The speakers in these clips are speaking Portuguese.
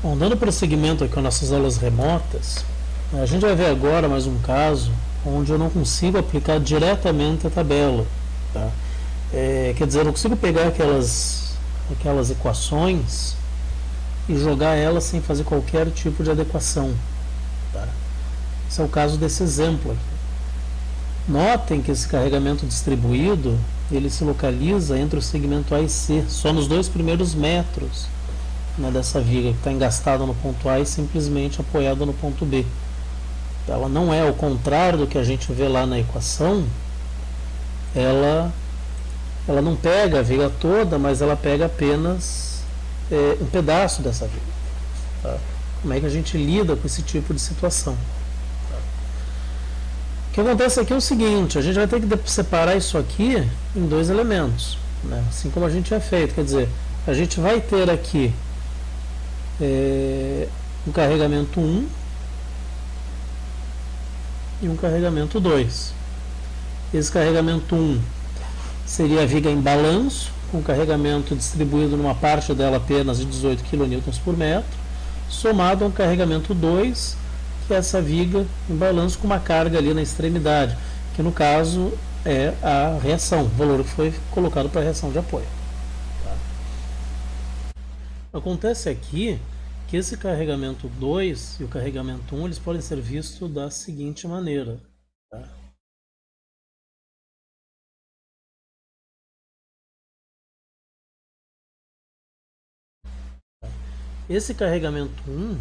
Bom, dando prosseguimento aqui às nossas aulas remotas, a gente vai ver agora mais um caso onde eu não consigo aplicar diretamente a tabela. Tá? Quer dizer, eu não consigo pegar aquelas equações e jogar elas sem fazer qualquer tipo de adequação. Tá? Esse é o caso desse exemplo aqui. Notem que esse carregamento distribuído ele se localiza entre o segmento A e C, só nos 2 primeiros metros, né, dessa viga que está engastada no ponto A e simplesmente apoiada no ponto B. Ela não é ao contrário do que a gente vê lá na equação, ela não pega a viga toda, mas ela pega apenas um pedaço dessa viga. Tá? Como é que a gente lida com esse tipo de situação? Tá? O que acontece aqui é o seguinte, a gente vai ter que separar isso aqui em 2 elementos, né? Assim como a gente tinha feito, quer dizer, a gente vai ter aqui um carregamento 1 e um carregamento 2. Esse carregamento 1 seria a viga em balanço, com carregamento distribuído numa parte dela apenas de 18 kN por metro, somado a um carregamento 2, que é essa viga em balanço com uma carga ali na extremidade, que no caso é a reação, o valor que foi colocado para a reação de apoio. Tá? Acontece aqui que esse carregamento 2 e o carregamento 1 eles podem ser vistos da seguinte maneira. Tá? Esse carregamento 1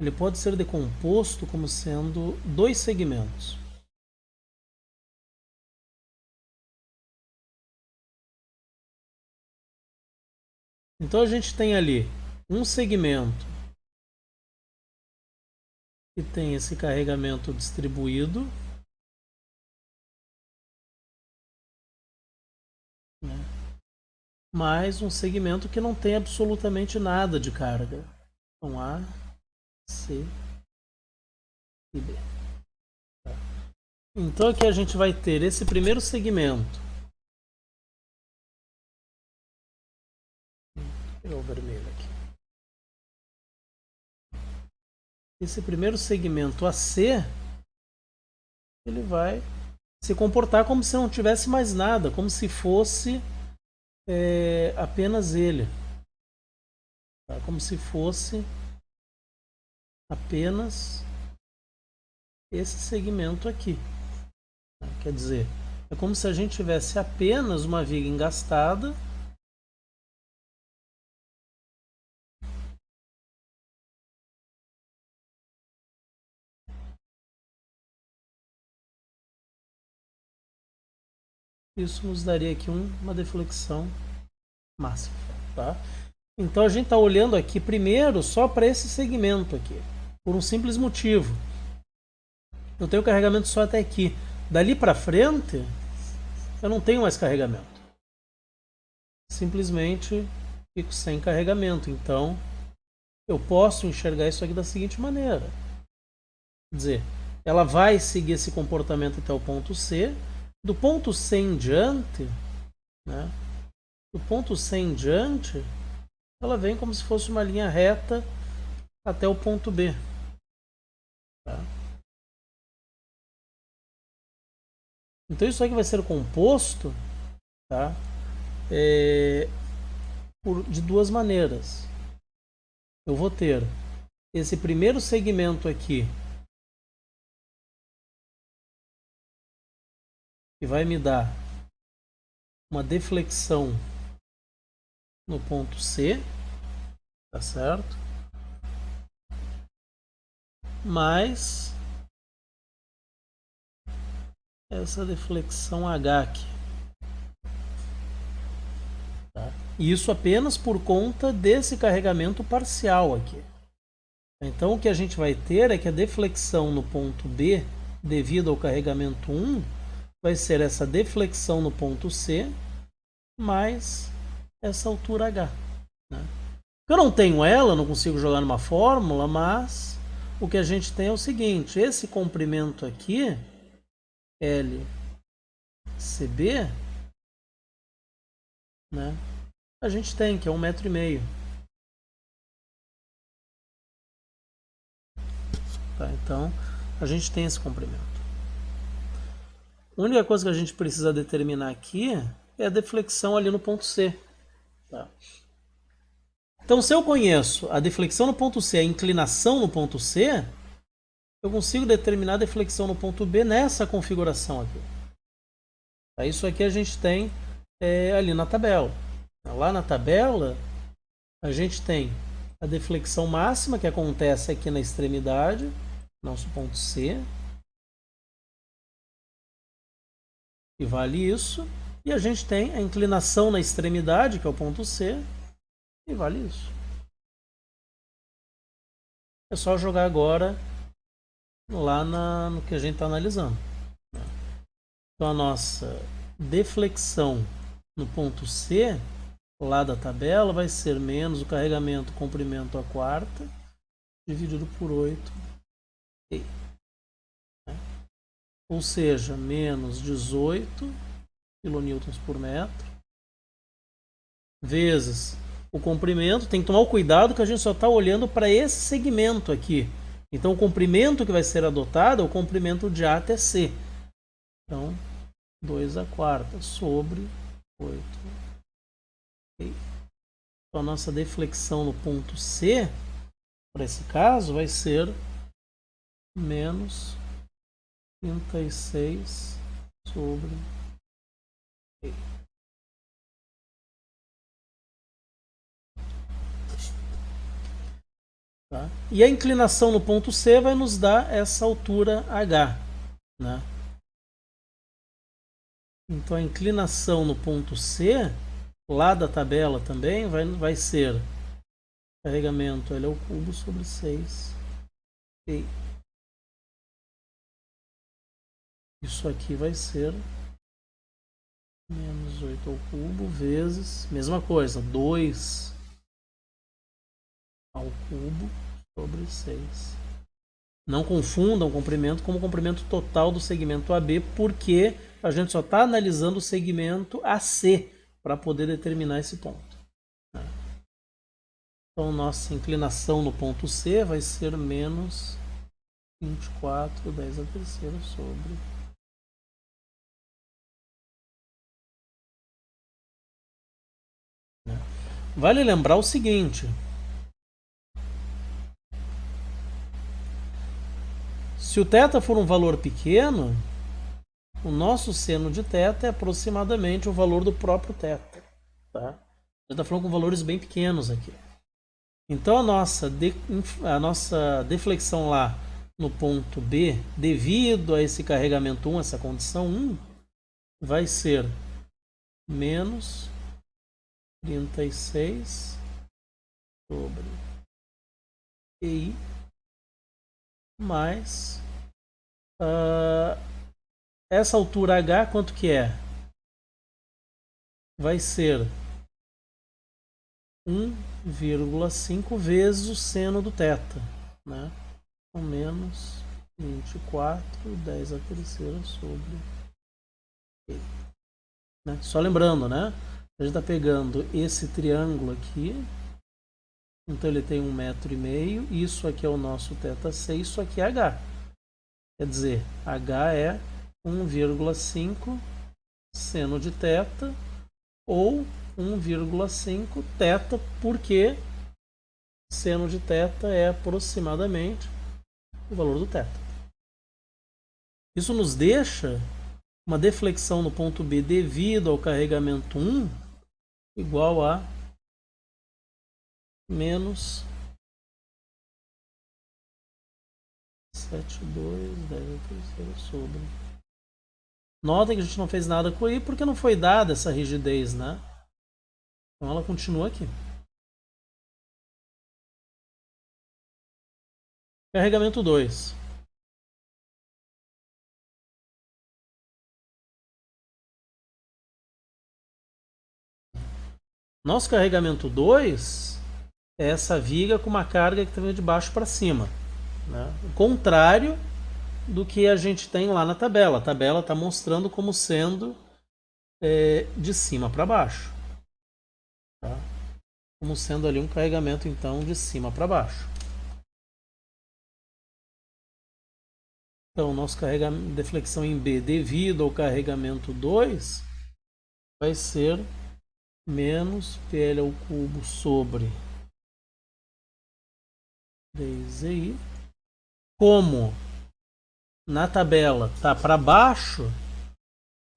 ele pode ser decomposto como sendo 2 segmentos. Então a gente tem ali um segmento que tem esse carregamento distribuído, né, mais um segmento que não tem absolutamente nada de carga. Então A, C e B. Tá? Então aqui a gente vai ter esse primeiro segmento. Vou pegar o vermelho aqui. Esse primeiro segmento AC, ele vai se comportar como se não tivesse mais nada, como se fosse apenas ele. Tá? Como se fosse apenas esse segmento aqui. Tá? Quer dizer, é como se a gente tivesse apenas uma viga engastada isso nos daria aqui uma deflexão máxima. Tá? Então a gente está olhando aqui primeiro só para esse segmento aqui, por um simples motivo. Eu tenho carregamento só até aqui. Dali para frente, eu não tenho mais carregamento. Simplesmente fico sem carregamento. Então, eu posso enxergar isso aqui da seguinte maneira. Quer dizer, ela vai seguir esse comportamento até o ponto C. Do ponto C em diante, né? Do ponto C em diante, ela vem como se fosse uma linha reta até o ponto B. Tá? Então isso aqui vai ser composto, tá? De 2 maneiras. Eu vou ter esse primeiro segmento aqui, que vai me dar uma deflexão no ponto C, tá certo? Mais essa deflexão H aqui. Tá? Isso apenas por conta desse carregamento parcial aqui. Então o que a gente vai ter é que a deflexão no ponto B, devido ao carregamento 1, vai ser essa deflexão no ponto C, mais essa altura H. Né? Eu não tenho ela, não consigo jogar numa fórmula, mas o que a gente tem é o seguinte, esse comprimento aqui, LCB, né, a gente tem, que é 1,5 m. Tá? Então, a gente tem esse comprimento. A única coisa que a gente precisa determinar aqui é a deflexão ali no ponto C. Tá? Então, se eu conheço a deflexão no ponto C, a inclinação no ponto C, eu consigo determinar a deflexão no ponto B nessa configuração aqui. Tá? Isso aqui a gente tem ali na tabela. Lá na tabela, a gente tem a deflexão máxima, que acontece aqui na extremidade, nosso ponto C, que vale isso. E a gente tem a inclinação na extremidade, que é o ponto C, e vale isso. É só jogar agora lá no que a gente está analisando. Então a nossa deflexão no ponto C, lá da tabela, vai ser menos o carregamento comprimento à quarta, dividido por 8. Ou seja, menos 18 kN por metro, vezes o comprimento. Tem que tomar o cuidado que a gente só está olhando para esse segmento aqui. Então o comprimento que vai ser adotado é o comprimento de A até C. Então, 2 a quarta sobre 8. Okay. Então a nossa deflexão no ponto C, para esse caso, vai ser menos 36 sobre 8. Tá? E a inclinação no ponto C vai nos dar essa altura H. Né? Então a inclinação no ponto C, lá da tabela também, vai ser carregamento L ao cubo sobre 6. E isso aqui vai ser menos 8 ao cubo vezes, mesma coisa, 2 ao cubo sobre 6. Não confundam o comprimento como o comprimento total do segmento AB, porque a gente só está analisando o segmento AC para poder determinar esse ponto. Então, nossa inclinação no ponto C vai ser menos 24, 10 a terceira sobre... Vale lembrar o seguinte: se o θ for um valor pequeno, o nosso seno de θ é aproximadamente o valor do próprio θ. Tá? A gente está falando com valores bem pequenos aqui. Então a nossa deflexão lá no ponto B, devido a esse carregamento 1, essa condição 1, vai ser menos 36 sobre EI mais essa altura H, quanto que é? Vai ser 1,5 vezes o seno do θ, né? Então, menos 24, 10 a terceira sobre E. Né? Só lembrando, né? A gente está pegando esse triângulo aqui, então ele tem 1,5 m, isso aqui é o nosso θc, isso aqui é H. Quer dizer, H é 1,5 seno de θ ou 1,5 θ, porque seno de θ é aproximadamente o valor do θ. Isso nos deixa uma deflexão no ponto B devido ao carregamento 1 igual a menos 7,2, 10 a terceira sobre. Notem que a gente não fez nada com I porque não foi dada essa rigidez, né? Então ela continua aqui. Carregamento 2. Nosso carregamento 2 é essa viga com uma carga que está de baixo para cima. Né? O contrário do que a gente tem lá na tabela. A tabela está mostrando como sendo de cima para baixo. Tá? Como sendo ali um carregamento, então, de cima para baixo. Então, nosso deflexão em B devido ao carregamento 2 vai ser menos PL ao cubo sobre 3i. Como na tabela está para baixo,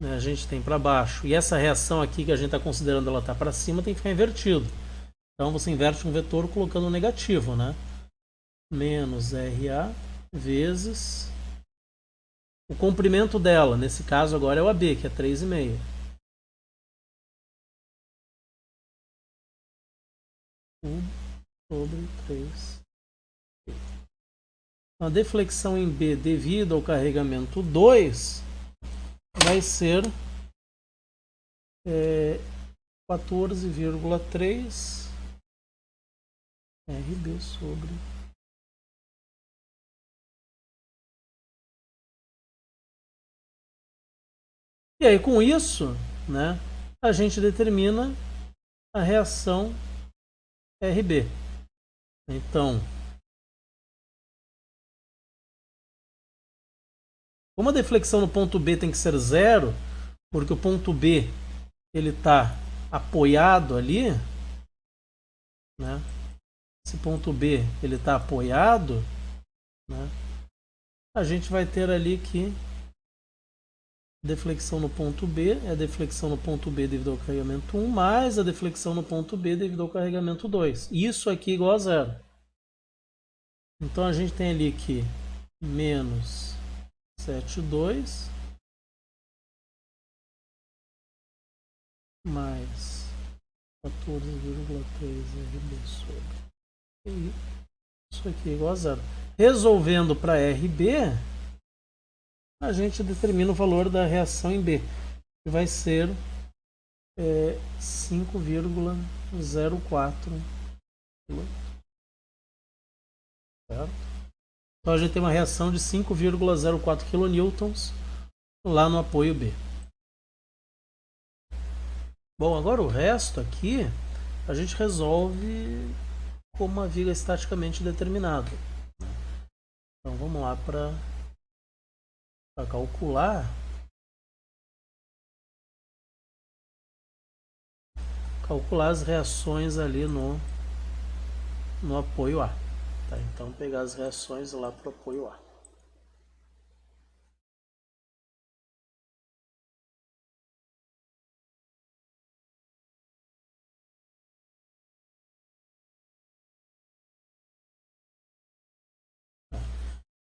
né, a gente tem para baixo, e essa reação aqui que a gente está considerando ela está para cima, tem que ficar invertido. Então você inverte um vetor colocando um negativo, né? Menos RA vezes o comprimento dela, nesse caso agora é o AB, que é 3,5. Sobre 3. A deflexão em B devido ao carregamento 2 vai ser 14,3 RB sobre. E aí com isso, né, a gente determina a reação RB. Então, como a deflexão no ponto B tem que ser zero, porque o ponto B ele está apoiado ali, né? Esse ponto B ele está apoiado, né? A gente vai ter ali que deflexão no ponto B é a deflexão no ponto B devido ao carregamento 1 mais a deflexão no ponto B devido ao carregamento 2. Isso aqui igual a zero. Então a gente tem ali que menos 7,2 mais 14,3 RB sobre. E isso aqui é igual a zero. Resolvendo para RB, a gente determina o valor da reação em B, que vai ser 5,04 kg. Certo? Então a gente tem uma reação de 5,04 kN lá no apoio B. Bom, agora o resto aqui a gente resolve como uma viga estaticamente determinada. Então vamos lá para calcular as reações ali no apoio A. Tá? Então pegar as reações lá para o apoio A.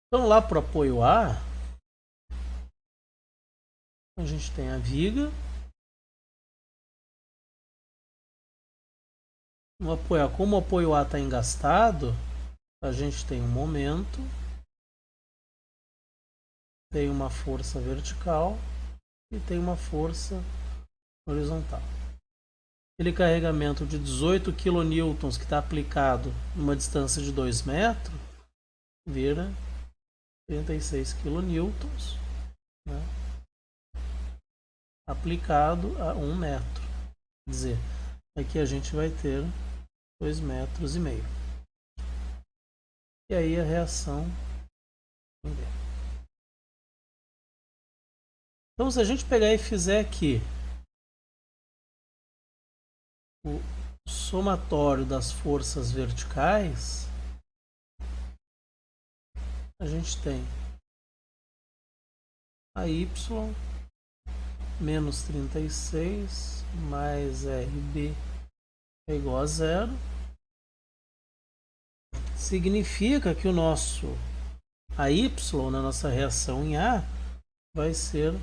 Então lá para o apoio A, a gente tem a viga. No apoio A, como o apoio A está engastado, a gente tem um momento, tem uma força vertical e tem uma força horizontal. Aquele carregamento de 18 kN que está aplicado numa distância de 2 metros vira 36 kN, né, aplicado a 1 metro. Quer dizer, aqui a gente vai ter 2,5 metros. E aí a reação. Então se a gente pegar e fizer aqui o somatório das forças verticais, a gente tem a Y menos 36 mais RB é igual a zero. Significa que a Y na nossa reação em A vai ser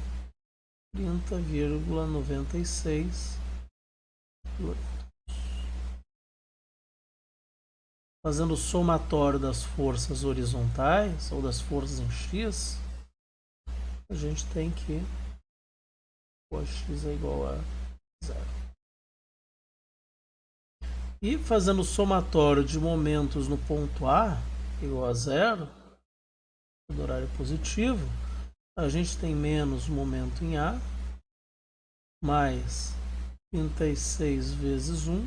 30,96 kN. Fazendo o somatório das forças horizontais ou das forças em X, a gente tem que o X é igual a zero. E fazendo o somatório de momentos no ponto A igual a zero, do horário positivo, a gente tem menos momento em A, mais 36 vezes 1,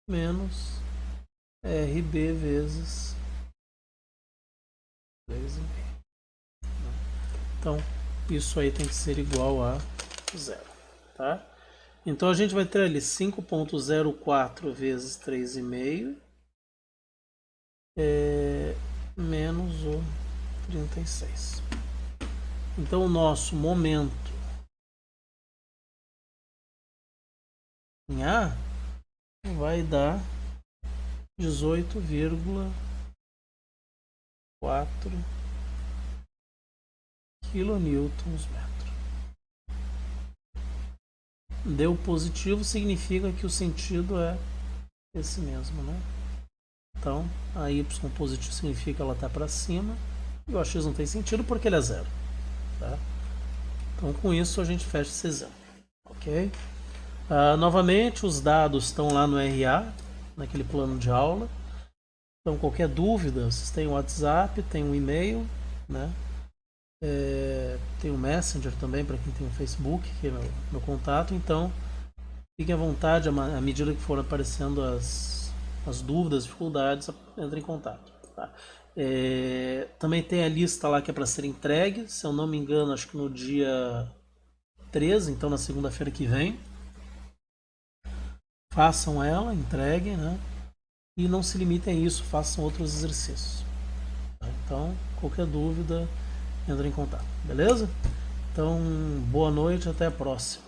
menos RB vezes 3,5. Então, isso aí tem que ser igual a 0. Tá? Então, a gente vai ter ali 5,04 vezes 3,5 menos o 36. Então, o nosso momento em A vai dar 18,4 kNm. Deu positivo significa que o sentido é esse mesmo, né? Então, a y positivo significa que ela está para cima e o ax não tem sentido porque ele é zero. Tá? Então, com isso, a gente fecha esse exemplo. Ok? Novamente, os dados estão lá no RA, naquele plano de aula. Então, qualquer dúvida, vocês têm o WhatsApp, tem um e-mail, né? Tem o Messenger também para quem tem o Facebook, que é meu contato. Então, fiquem à vontade, à medida que forem aparecendo as dúvidas, dificuldades, entre em contato. Tá? Também tem a lista lá que é para ser entregue, se eu não me engano, acho que no dia 13, então na segunda-feira que vem. Façam ela, entreguem, né? E não se limitem a isso, façam outros exercícios. Tá? Então, qualquer dúvida, entre em contato, beleza? Então, boa noite, até a próxima.